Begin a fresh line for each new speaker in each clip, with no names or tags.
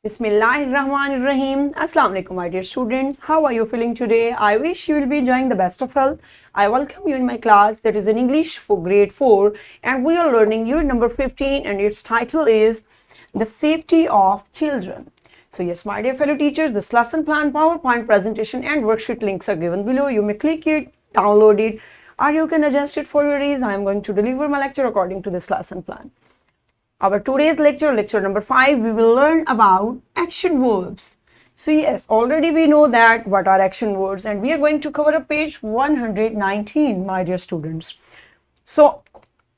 Bismillahirrahmanirrahim. Assalamu alaikum, my dear students. How are you feeling today? I wish you will be enjoying the best of health. I welcome you in my class that is in English for grade 4, and we are learning unit number 15, and its title is The Safety of Children. So yes, my dear fellow teachers, this lesson plan, PowerPoint presentation and worksheet links are given below. You may click it, download it, or you can adjust it for your ease. I am going to deliver my lecture according to this lesson plan. Our today's lecture number 5, we will learn about action verbs. So yes, already we know that what are action verbs, and we are going to cover up page 119, my dear students. So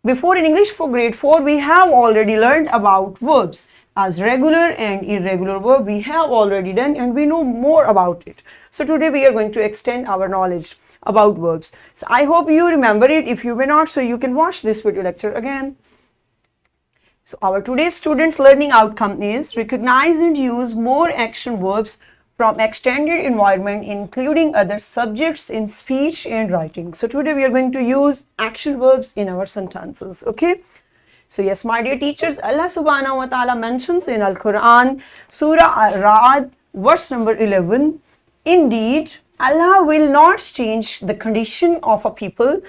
before in English for grade 4, we have already learned about verbs. As regular and irregular verb we have already done, and we know more about it. So today we are going to extend our knowledge about verbs. So I hope you remember it. If you may not, so you can watch this video lecture again. So our today's students learning outcome is recognize and use more action verbs from extended environment, including other subjects in speech and writing. So today we are going to use action verbs in our sentences. Okay. So yes, my dear teachers, Allah subhanahu wa ta'ala mentions in Al-Quran, Surah Al-Ra'd, verse number 11, indeed, Allah will not change the condition of a people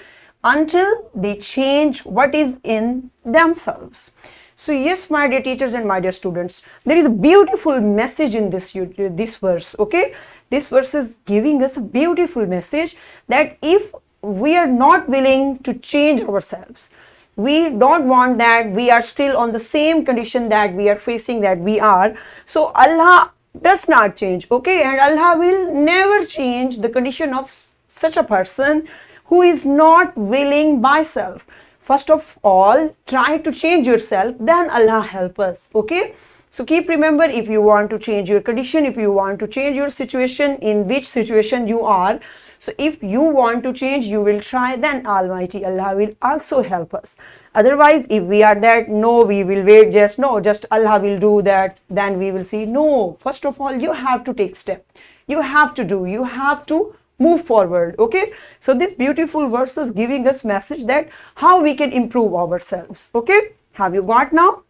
until they change what is in themselves. So yes, my dear teachers and my dear students, there is a beautiful message in this verse, okay? This verse is giving us a beautiful message that if we are not willing to change ourselves, we don't want that we are still on the same condition that we are facing, that we are. So Allah does not change, okay? And Allah will never change the condition of such a person who is not willing by self. First of all, try to change yourself, then Allah help us, okay? So keep remember, if you want to change your condition, if you want to change your situation, in which situation you are, so if you want to change, you will try, then Almighty Allah will also help us. Otherwise, if we are that, no, we will wait, just Allah will do that, then we will see. No, first of all, you have to take step. You have to move forward, okay? So this beautiful verse is giving us message that how we can improve ourselves, okay? Have you got now?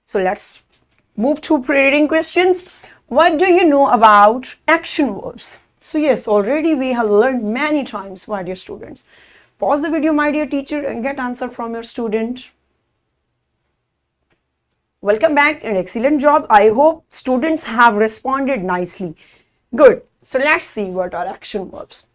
So let's move to pre-reading questions. What do you know about action verbs? So yes, already we have learned many times, my dear students. Pause the video, my dear teacher, and get answer from your student. Welcome back and excellent job. I hope students have responded nicely. Good. So let's see what are action verbs.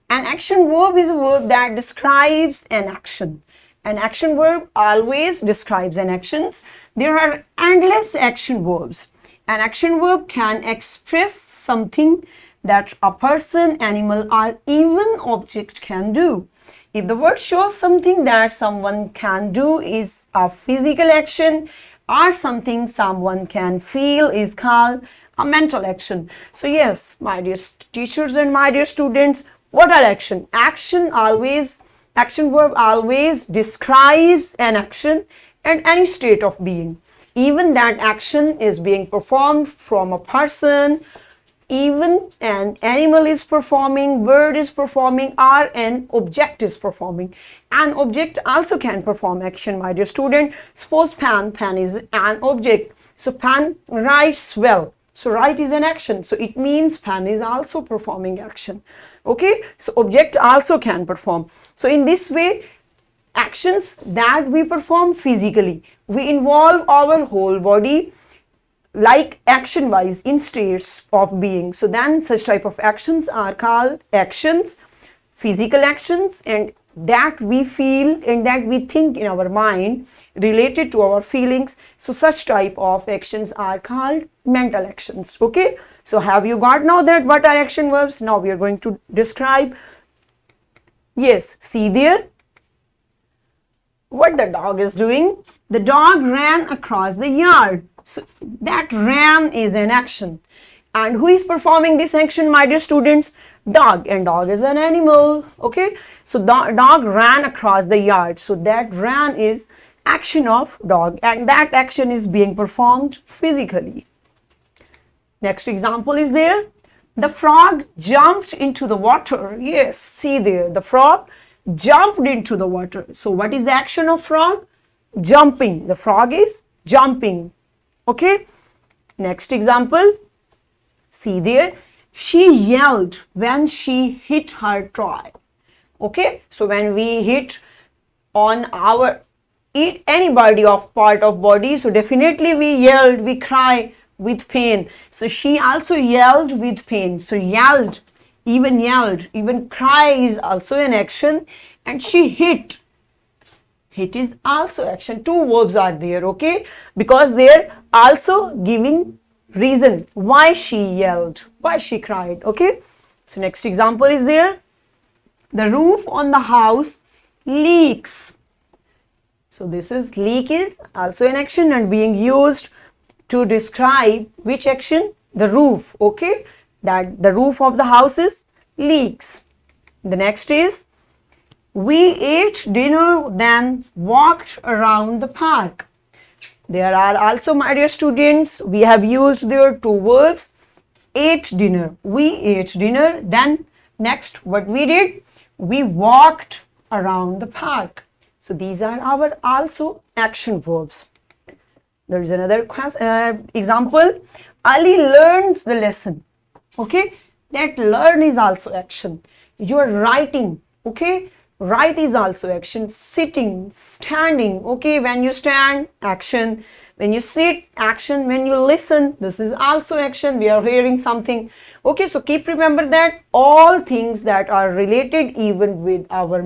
An action verb is a verb that describes an action. An action verb always describes an action. There are endless action verbs. An action verb can express something that a person, animal, or even object can do. If the word shows something that someone can do is a physical action, or something someone can feel is called a mental action. So yes, my dear teachers and my dear students, what are action? Action verb always describes an action and any state of being. Even that action is being performed from a person, even an animal is performing, bird is performing, or an object is performing. An object also can perform action, my dear student. Suppose pen is an object. So pen writes well. So write is an action. So it means pen is also performing action. Okay. So object also can perform. So in this way, actions that we perform physically, we involve our whole body like action wise in states of being. So then such type of actions are called actions, physical actions, and that we feel and that we think in our mind related to our feelings. So such type of actions are called mental actions. Okay. So have you got now that what are action verbs? Now we are going to describe. Yes, see there what the dog is doing. The dog ran across the yard. So that ran is an action. And who is performing this action, my dear students? Dog. And dog is an animal. Okay. So the dog ran across the yard. So that ran is action of dog, and that action is being performed physically. Next example is there. The frog jumped into the water. Yes, see there. The frog jumped into the water. So what is the action of frog? Jumping. The frog is jumping. Okay. Next example, see there, she yelled when she hit her toy. Okay, so when we hit on our any body of part of body, so definitely we yelled, we cry with pain. So she also yelled with pain. So yelled, even cry is also an action, and she hit. Hit is also action. Two verbs are there, okay, because they're also giving reason why she yelled, why she cried. Okay, so next example is there, the roof on the house leaks. So this is leak is also an action and being used to describe which action? The roof. Okay, that the roof of the house is leaks. The next is, we ate dinner then walked around the park. There are also, my dear students, we have used there two verbs. Ate dinner. We ate dinner, then next what we did? We walked around the park. So these are our also action verbs. There is another example. Ali learns the lesson. Okay, that learn is also action. You are writing. Okay, write is also action. Sitting, standing. Okay, when you stand, action. When you sit, action. When you listen, this is also action. We are hearing something. Okay, so keep remember that all things that are related even with our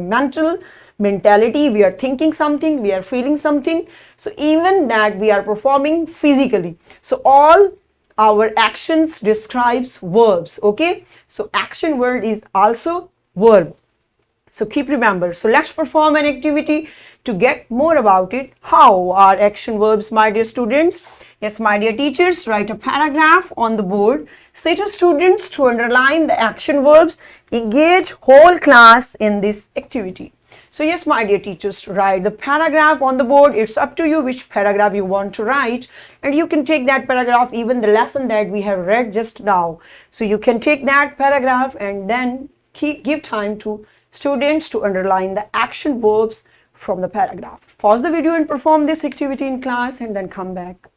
mentality, we are thinking something, we are feeling something. So even that we are performing physically. So all our actions describes verbs. Okay, so action word is also verb. So keep remember. So let's perform an activity to get more about it. How are action verbs, my dear students? Yes, my dear teachers, write a paragraph on the board. Say to students to underline the action verbs. Engage whole class in this activity. So yes, my dear teachers, write the paragraph on the board. It's up to you which paragraph you want to write, and you can take that paragraph, even the lesson that we have read just now. So you can take that paragraph and then give time to students to underline the action verbs from the paragraph. Pause the video and perform this activity in class and then come back.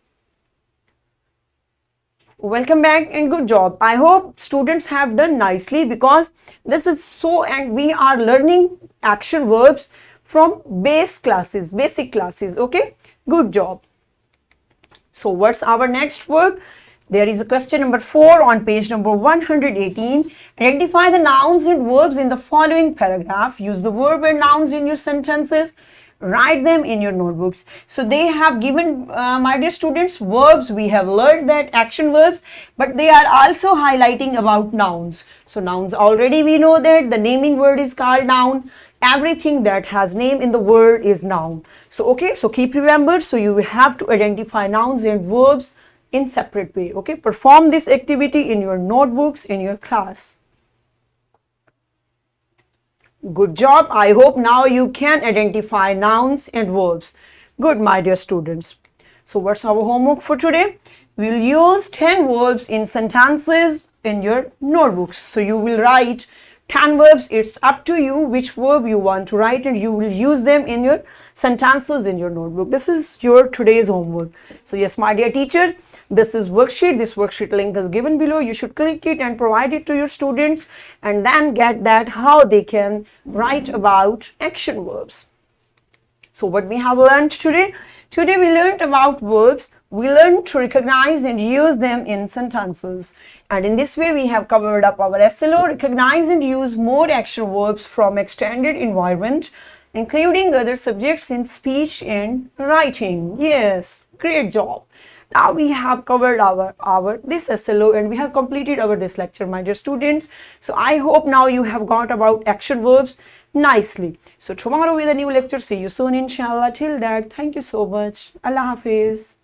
Welcome back and good job. I hope students have done nicely, because this is so, and we are learning action verbs from basic classes. Okay, good job. So what's our next work? There is a question number 4 on page number 118. Identify the nouns and verbs in the following paragraph. Use the verb and nouns in your sentences. Write them in your notebooks. So they have given, my dear students, verbs. We have learned that action verbs, but they are also highlighting about nouns. So nouns, already we know that the naming word is called noun. Everything that has name in the word is noun. So okay, so keep remember. So you will have to identify nouns and verbs in separate way. Okay, perform this activity in your notebooks in your class. Good job. I hope now you can identify nouns and verbs. Good, my dear students. So what's our homework for today? We'll use 10 verbs in sentences in your notebooks. So you will write 10 verbs. It's up to you which verb you want to write, and you will use them in your sentences in your notebook. This is your today's homework. So yes, my dear teacher, this is worksheet. This worksheet link is given below. You should click it and provide it to your students, and then get that how they can write about action verbs. So what we have learned today? Today we learned about verbs. We learned to recognize and use them in sentences. And in this way we have covered up our SLO, recognize and use more action verbs from extended environment, including other subjects in speech and writing. Yes, great job. Now we have covered our this SLO, and we have completed our this lecture, my dear students. So I hope now you have got about action verbs nicely. So tomorrow with a new lecture. See you soon, inshallah. Till that, thank you so much. Allah Hafiz.